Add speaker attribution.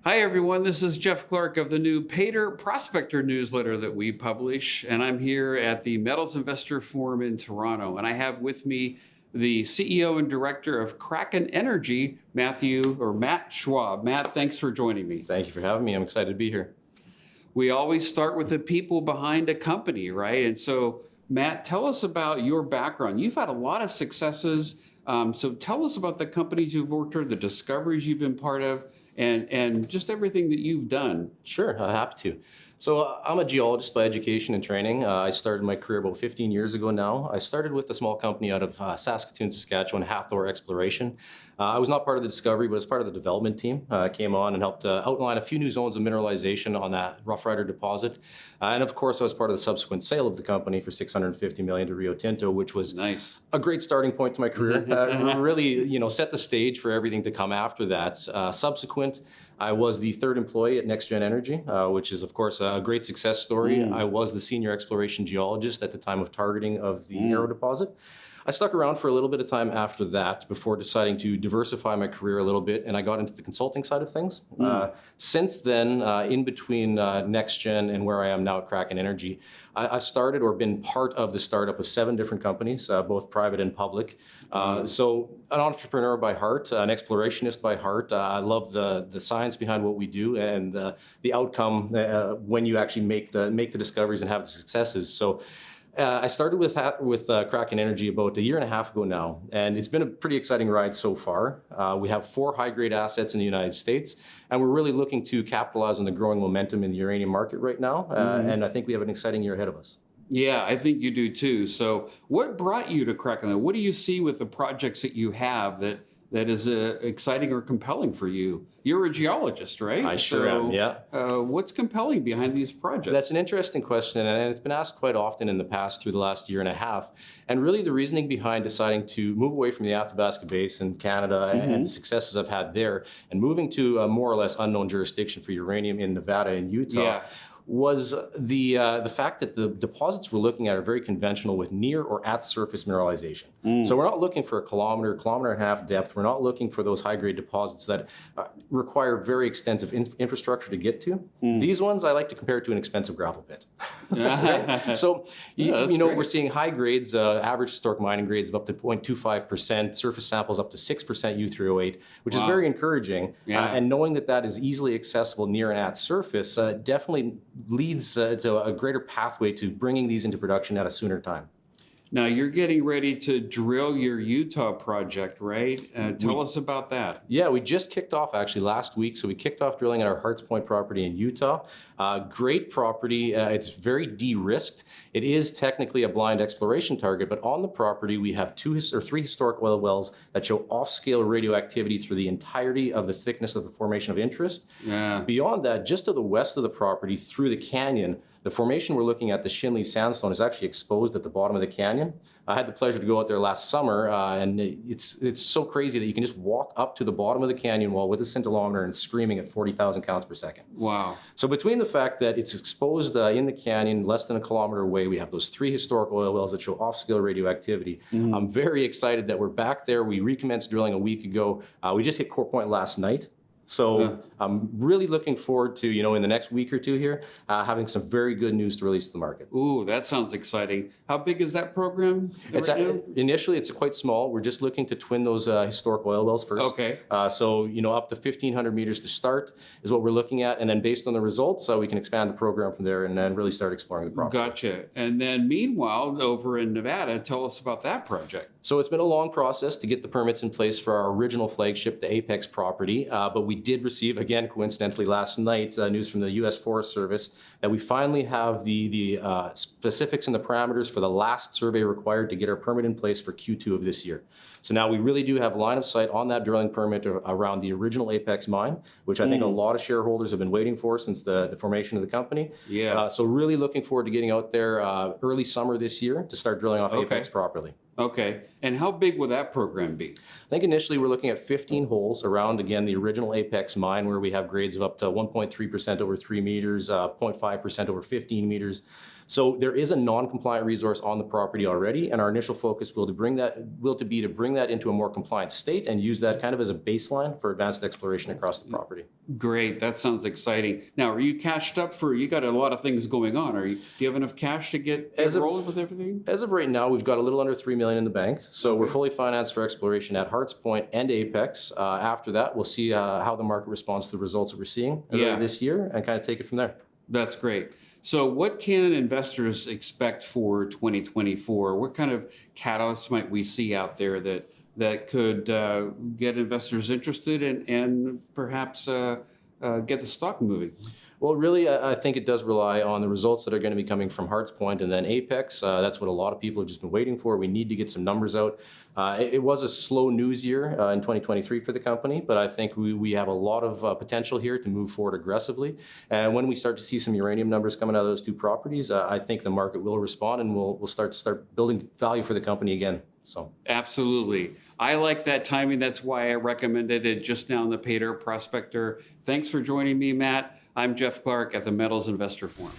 Speaker 1: Hi, everyone. This is Jeff Clark of the new Paydirt Prospector newsletter that we publish, and I'm here at the Metals Investor Forum in Toronto. And I have with me the CEO and director of Kraken Energy, Matt Schwab. Matt, thanks for joining me.
Speaker 2: Thank you for having me. I'm excited to be here.
Speaker 1: We always start with the people behind a company, right? And so, Matt, tell us about your background. You've had a lot of successes. So tell us about the companies you've worked with, the discoveries you've been part of, and just everything that you've done.
Speaker 2: Sure, happy to. So I'm a geologist by education and training. I started my career about 15 years ago now. I started with a small company out of Saskatoon, Saskatchewan, Hawthorne Exploration. I was not part of the discovery, but as part of the development team. Came on and helped outline a few new zones of mineralization on that Rough Rider deposit. And of course, I was part of the subsequent sale of the company for $650 million to Rio Tinto, which was
Speaker 1: nice.
Speaker 2: A great starting point to my career. Really, set the stage for everything to come after that. Subsequent, I was the third employee at NextGen Energy, which is, of course, a great success story. I was the senior exploration geologist at the time of targeting of the Arrow deposit. I stuck around for a little bit of time after that before deciding to diversify my career a little bit, and I got into the consulting side of things. Since then, in between NextGen and where I am now at Kraken Energy, I've started or been part of the startup of 7 different companies, both private and public. So an entrepreneur by heart, an explorationist by heart. I love the science behind what we do and the outcome when you actually make the discoveries and have the successes. So I started with Kraken Energy about a year and a half ago now, and it's been a pretty exciting ride so far. We have 4 high-grade assets in the United States, and we're really looking to capitalize on the growing momentum in the uranium market right now, and I think we have an exciting year ahead of us.
Speaker 1: Yeah, I think you do too. So what brought you to Kraken? What do you see with the projects that you have that is exciting or compelling for you? You're a geologist, right?
Speaker 2: I sure am, yeah.
Speaker 1: What's compelling behind these projects?
Speaker 2: That's an interesting question, and it's been asked quite often in the past through the last year and a half. And really the reasoning behind deciding to move away from the Athabasca Basin, Canada, and the successes I've had there, and moving to a more or less unknown jurisdiction for uranium in Nevada and Utah, was the fact that the deposits we're looking at are very conventional with near or at surface mineralization. So we're not looking for a kilometer and a half depth. We're not looking for those high-grade deposits that require very extensive infrastructure to get to. These ones I like to compare to an expensive gravel pit. Right? So we're seeing high grades, average historic mining grades of up to 0.25%, surface samples up to 6% U3O8, which is very encouraging. And knowing that is easily accessible near and at surface definitely leads to a greater pathway to bringing these into production at a sooner time.
Speaker 1: Now, you're getting ready to drill your Utah project, right? Tell us about that.
Speaker 2: Yeah, we just kicked off actually last week. So we kicked off drilling at our Harts Point property in Utah. Great property. It's very de-risked. It is technically a blind exploration target, but on the property we have 3 historic oil wells that show off-scale radioactivity through the entirety of the thickness of the formation of interest. Beyond that, just to the west of the property through the canyon, the formation we're looking at, the Shinley Sandstone, is actually exposed at the bottom of the canyon. I had the pleasure to go out there last summer, and it's so crazy that you can just walk up to the bottom of the canyon wall with a scintillometer and screaming at 40,000 counts per second.
Speaker 1: Wow.
Speaker 2: So between the fact that it's exposed in the canyon less than a kilometer away, we have those 3 historic oil wells that show off-scale radioactivity. I'm very excited that we're back there. We recommenced drilling a week ago. We just hit core point last night. So I'm really looking forward to, in the next week or 2 here, having some very good news to release to the market.
Speaker 1: Ooh, that sounds exciting. How big is that program?
Speaker 2: Initially, it's quite small. We're just looking to twin those historic oil wells first.
Speaker 1: Okay.
Speaker 2: So, up to 1,500 meters to start is what we're looking at. And then based on the results, we can expand the program from there and then really start exploring the property.
Speaker 1: Gotcha. And then meanwhile, over in Nevada, tell us about that project.
Speaker 2: So it's been a long process to get the permits in place for our original flagship, the Apex property. But we did receive, again, coincidentally last night, news from the U.S. Forest Service that we finally have the specifics and the parameters for the last survey required to get our permit in place for Q2 of this year. So now we really do have line of sight on that drilling permit around the original Apex mine, which I think a lot of shareholders have been waiting for since the formation of the company. So really looking forward to getting out there early summer this year to start drilling off Apex properly.
Speaker 1: Okay. And how big will that program be?
Speaker 2: I think initially we're looking at 15 holes around, again, the original Apex mine, where we have grades of up to 1.3% over 3 meters, 0.5% over 15 meters. So there is a non-compliant resource on the property already, and our initial focus will be to bring that into a more compliant state and use that kind of as a baseline for advanced exploration across the property.
Speaker 1: Great. That sounds exciting. Now, are you cashed up you got a lot of things going on. Do you have enough cash to get rolling with everything?
Speaker 2: As of right now, we've got a little under $3 million in the bank. So we're fully financed for exploration at Harts Point and Apex. After that, we'll see how the market responds to the results that we're seeing this year and kind of take it from there.
Speaker 1: That's great. So what can investors expect for 2024? What kind of catalysts might we see out there that could get investors interested and perhaps get the stock moving?
Speaker 2: Well, really, I think it does rely on the results that are going to be coming from Harts Point and then Apex. That's what a lot of people have just been waiting for. We need to get some numbers out. It was a slow news year in 2023 for the company, but I think we have a lot of potential here to move forward aggressively. And when we start to see some uranium numbers coming out of those two properties, I think the market will respond and we'll start building value for the company again. So
Speaker 1: absolutely. I like that timing. That's why I recommended it just now in the Paydirt Prospector. Thanks for joining me, Matt. I'm Jeff Clark at the Metals Investor Forum.